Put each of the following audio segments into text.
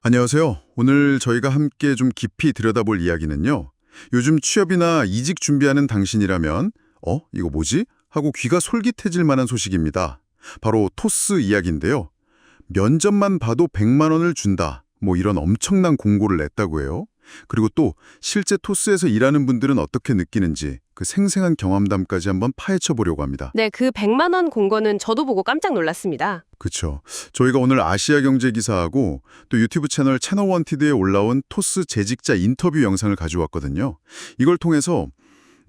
안녕하세요. 오늘 저희가 함께 좀 깊이 들여다볼 이야기는요. 요즘 취업이나 이직 준비하는 당신이라면 이거 뭐지? 하고 귀가 솔깃해질 만한 소식입니다. 바로 토스 이야기인데요. 면접만 봐도 100만 원을 준다. 뭐 이런 엄청난 공고를 냈다고 해요. 그리고 또 실제 토스에서 일하는 분들은 어떻게 느끼는지 그 생생한 경험담까지 한번 파헤쳐 보려고 합니다. 네, 그 100만 원 공고는 저도 보고 깜짝 놀랐습니다. 그렇죠. 저희가 오늘 아시아 경제 기사하고 또 유튜브 채널 원티드에 올라온 토스 재직자 인터뷰 영상을 가져왔거든요. 이걸 통해서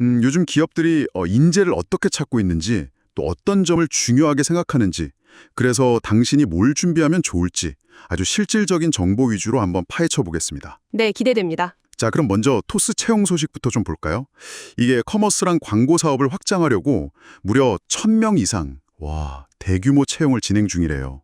요즘 기업들이 인재를 어떻게 찾고 있는지 또 어떤 점을 중요하게 생각하는지 그래서 당신이 뭘 준비하면 좋을지 아주 실질적인 정보 위주로 한번 파헤쳐 보겠습니다. 네, 기대됩니다. 자, 그럼 먼저 토스 채용 소식부터 좀 볼까요? 이게 커머스랑 광고 사업을 확장하려고 무려 1000명 이상, 대규모 채용을 진행 중이래요.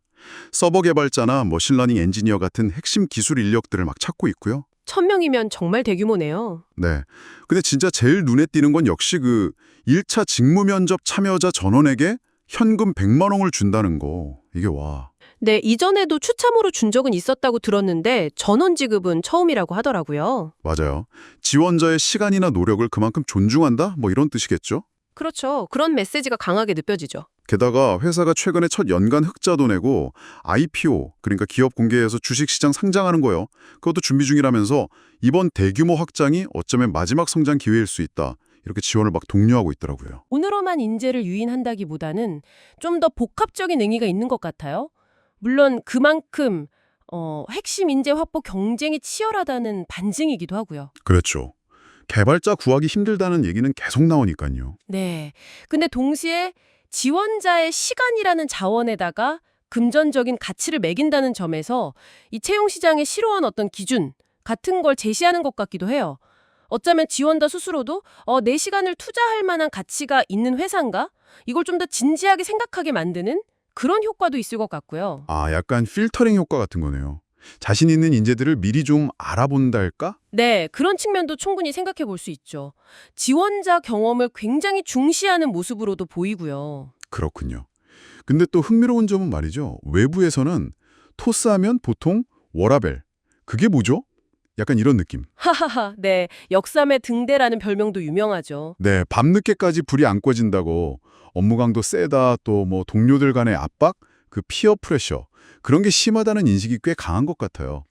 서버 개발자나 머신러닝 엔지니어 같은 핵심 기술 인력들을 막 찾고 있고요. 1000명이면 정말 대규모네요. 네. 근데 진짜 제일 눈에 띄는 건 역시 그 1차 직무 면접 참여자 전원에게 현금 100만 원을 준다는 거. 이게 네, 이전에도 추첨으로 준 적은 있었다고 들었는데 전원 지급은 처음이라고 하더라고요. 맞아요. 지원자의 시간이나 노력을 그만큼 존중한다? 뭐 이런 뜻이겠죠? 그렇죠. 그런 메시지가 강하게 느껴지죠. 게다가 회사가 최근에 첫 연간 흑자도 내고 IPO, 그러니까 기업 공개해서 주식시장 상장하는 거요. 그것도 준비 중이라면서 이번 대규모 확장이 어쩌면 마지막 성장 기회일 수 있다. 이렇게 지원을 막 독려하고 있더라고요. 오늘로만 인재를 유인한다기보다는 좀 더 복합적인 의미가 있는 것 같아요. 물론 그만큼 핵심 인재 확보 경쟁이 치열하다는 반증이기도 하고요. 그렇죠. 개발자 구하기 힘들다는 얘기는 계속 나오니까요. 네. 근데 동시에 지원자의 시간이라는 자원에다가 금전적인 가치를 매긴다는 점에서 이 채용 시장에 실어온 어떤 기준 같은 걸 제시하는 것 같기도 해요. 어쩌면 지원자 스스로도 내 시간을 투자할 만한 가치가 있는 회사인가? 이걸 좀 더 진지하게 생각하게 만드는 그런 효과도 있을 것 같고요. 약간 필터링 효과 같은 거네요. 자신 있는 인재들을 미리 좀 알아본달까? 네, 그런 측면도 충분히 생각해 볼 수 있죠. 지원자 경험을 굉장히 중시하는 모습으로도 보이고요. 그렇군요. 근데 또 흥미로운 점은 말이죠. 외부에서는 토스하면 보통 워라벨. 그게 뭐죠? 약간 이런 느낌. 하하하, 네. 역삼의 등대라는 별명도 유명하죠. 네, 밤늦게까지 불이 안 꺼진다고 업무 강도 세다 또 뭐 동료들 간의 압박, 그 피어 프레셔 그런 게 심하다는 인식이 꽤 강한 것 같아요.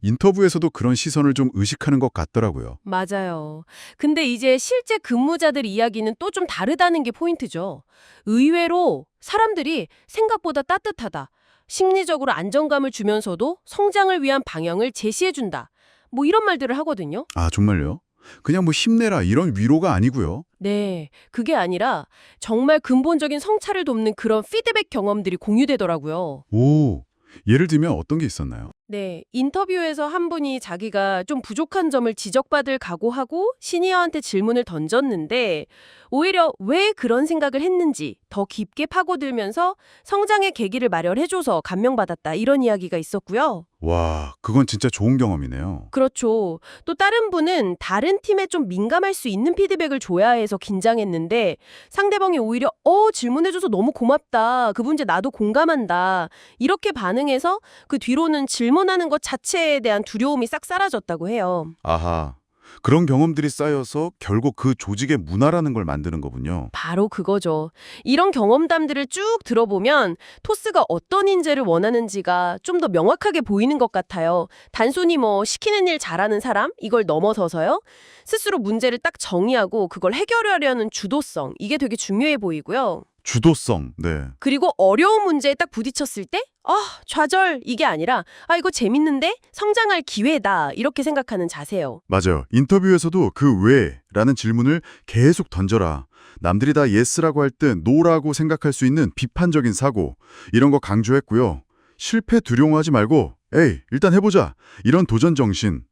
인터뷰에서도 그런 시선을 좀 의식하는 것 같더라고요. 맞아요. 근데 이제 실제 근무자들 이야기는 또 좀 다르다는 게 포인트죠. 의외로 사람들이 생각보다 따뜻하다. 심리적으로 안정감을 주면서도 성장을 위한 방향을 제시해준다. 뭐 이런 말들을 하거든요. 아, 정말요? 그냥 뭐 힘내라 이런 위로가 아니고요. 네, 그게 아니라 정말 근본적인 성찰을 돕는 그런 피드백 경험들이 공유되더라고요. 오, 예를 들면 어떤 게 있었나요? 네, 인터뷰에서 한 분이 자기가 좀 부족한 점을 지적받을 각오하고 시니어한테 질문을 던졌는데 오히려 왜 그런 생각을 했는지 더 깊게 파고들면서 성장의 계기를 마련해줘서 감명받았다 이런 이야기가 있었고요. 와, 그건 진짜 좋은 경험이네요. 그렇죠. 또 다른 분은 다른 팀에 좀 민감할 수 있는 피드백을 줘야 해서 긴장했는데 상대방이 오히려 질문해줘서 너무 고맙다. 그 문제 나도 공감한다. 이렇게 반응해서 그 뒤로는 질문하는 것 자체에 대한 두려움이 싹 사라졌다고 해요. 아하, 그런 경험들이 쌓여서 결국 그 조직의 문화라는 걸 만드는 거군요. 바로 그거죠. 이런 경험담들을 쭉 들어보면 토스가 어떤 인재를 원하는지가 좀 더 명확하게 보이는 것 같아요. 단순히 뭐 시키는 일 잘하는 사람? 이걸 넘어서서요. 스스로 문제를 딱 정의하고 그걸 해결하려는 주도성. 이게 되게 중요해 보이고요. 주도성, 네. 그리고 어려운 문제에 딱 부딪혔을 때 좌절 이게 아니라 이거 재밌는데 성장할 기회다 이렇게 생각하는 자세요. 맞아요. 인터뷰에서도 그 왜라는 질문을 계속 던져라. 남들이 다 예스라고 할 때 노라고 생각할 수 있는 비판적인 사고 이런 거 강조했고요. 실패 두려워하지 말고 에이 일단 해보자 이런 도전 정신.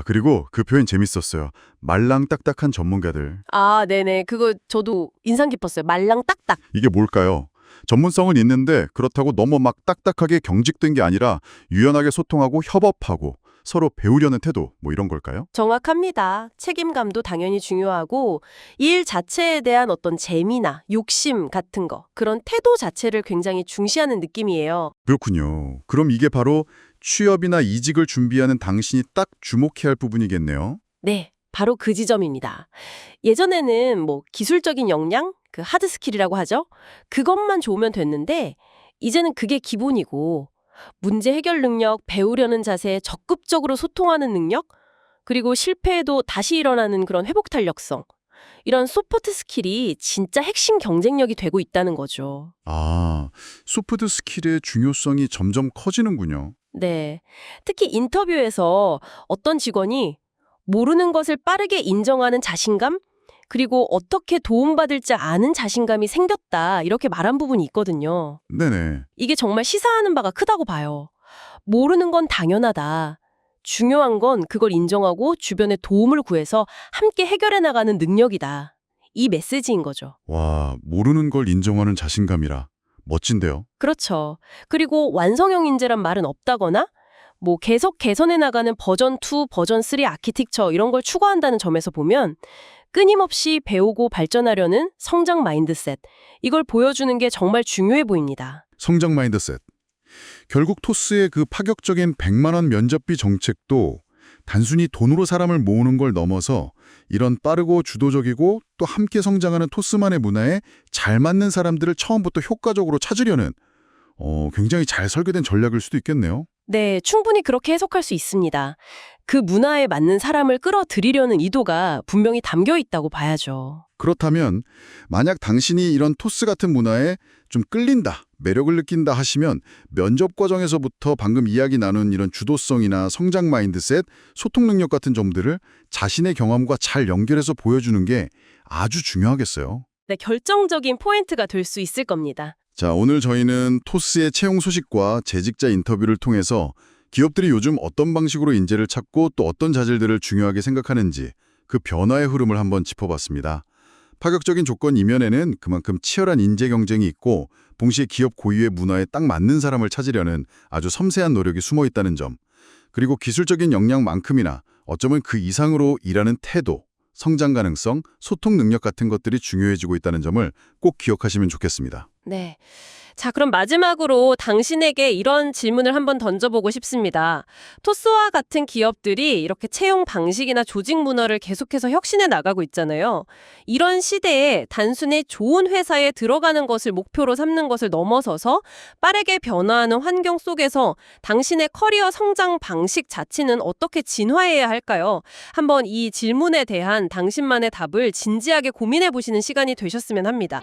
그리고 그 표현 재밌었어요. 말랑딱딱한 전문가들. 네네. 그거 저도 인상 깊었어요. 말랑딱딱. 이게 뭘까요? 전문성은 있는데 그렇다고 너무 막 딱딱하게 경직된 게 아니라 유연하게 소통하고 협업하고 서로 배우려는 태도 뭐 이런 걸까요? 정확합니다. 책임감도 당연히 중요하고 일 자체에 대한 어떤 재미나 욕심 같은 거 그런 태도 자체를 굉장히 중시하는 느낌이에요. 그렇군요. 그럼 이게 바로 취업이나 이직을 준비하는 당신이 딱 주목해야 할 부분이겠네요. 네, 바로 그 지점입니다. 예전에는 뭐 기술적인 역량, 그 하드 스킬이라고 하죠. 그것만 좋으면 됐는데 이제는 그게 기본이고 문제 해결 능력, 배우려는 자세, 적극적으로 소통하는 능력, 그리고 실패해도 다시 일어나는 그런 회복 탄력성. 이런 소프트 스킬이 진짜 핵심 경쟁력이 되고 있다는 거죠. 아, 소프트 스킬의 중요성이 점점 커지는군요. 네. 특히 인터뷰에서 어떤 직원이 모르는 것을 빠르게 인정하는 자신감, 그리고 어떻게 도움받을지 아는 자신감이 생겼다, 이렇게 말한 부분이 있거든요. 네네. 이게 정말 시사하는 바가 크다고 봐요. 모르는 건 당연하다. 중요한 건 그걸 인정하고 주변에 도움을 구해서 함께 해결해 나가는 능력이다. 이 메시지인 거죠. 와, 모르는 걸 인정하는 자신감이라. 멋진데요. 그렇죠. 그리고 완성형 인재란 말은 없다거나 뭐 계속 개선해 나가는 버전 2, 버전 3 아키텍처 이런 걸 추구한다는 점에서 보면 끊임없이 배우고 발전하려는 성장 마인드셋, 이걸 보여주는 게 정말 중요해 보입니다. 성장 마인드셋. 결국 토스의 그 파격적인 100만 원 면접비 정책도 단순히 돈으로 사람을 모으는 걸 넘어서 이런 빠르고 주도적이고 또 함께 성장하는 토스만의 문화에 잘 맞는 사람들을 처음부터 효과적으로 찾으려는 굉장히 잘 설계된 전략일 수도 있겠네요. 네, 충분히 그렇게 해석할 수 있습니다. 그 문화에 맞는 사람을 끌어들이려는 의도가 분명히 담겨 있다고 봐야죠. 그렇다면 만약 당신이 이런 토스 같은 문화에 좀 끌린다, 매력을 느낀다 하시면 면접 과정에서부터 방금 이야기 나눈 이런 주도성이나 성장 마인드셋, 소통 능력 같은 점들을 자신의 경험과 잘 연결해서 보여주는 게 아주 중요하겠어요. 네, 결정적인 포인트가 될 수 있을 겁니다. 자, 오늘 저희는 토스의 채용 소식과 재직자 인터뷰를 통해서 기업들이 요즘 어떤 방식으로 인재를 찾고 또 어떤 자질들을 중요하게 생각하는지 그 변화의 흐름을 한번 짚어봤습니다. 파격적인 조건 이면에는 그만큼 치열한 인재 경쟁이 있고 동시에 기업 고유의 문화에 딱 맞는 사람을 찾으려는 아주 섬세한 노력이 숨어 있다는 점, 그리고 기술적인 역량만큼이나 어쩌면 그 이상으로 일하는 태도, 성장 가능성, 소통 능력 같은 것들이 중요해지고 있다는 점을 꼭 기억하시면 좋겠습니다. 네. 자, 그럼 마지막으로 당신에게 이런 질문을 한번 던져보고 싶습니다. 토스와 같은 기업들이 이렇게 채용 방식이나 조직 문화를 계속해서 혁신해 나가고 있잖아요. 이런 시대에 단순히 좋은 회사에 들어가는 것을 목표로 삼는 것을 넘어서서 빠르게 변화하는 환경 속에서 당신의 커리어 성장 방식 자체는 어떻게 진화해야 할까요? 한번 이 질문에 대한 당신만의 답을 진지하게 고민해 보시는 시간이 되셨으면 합니다.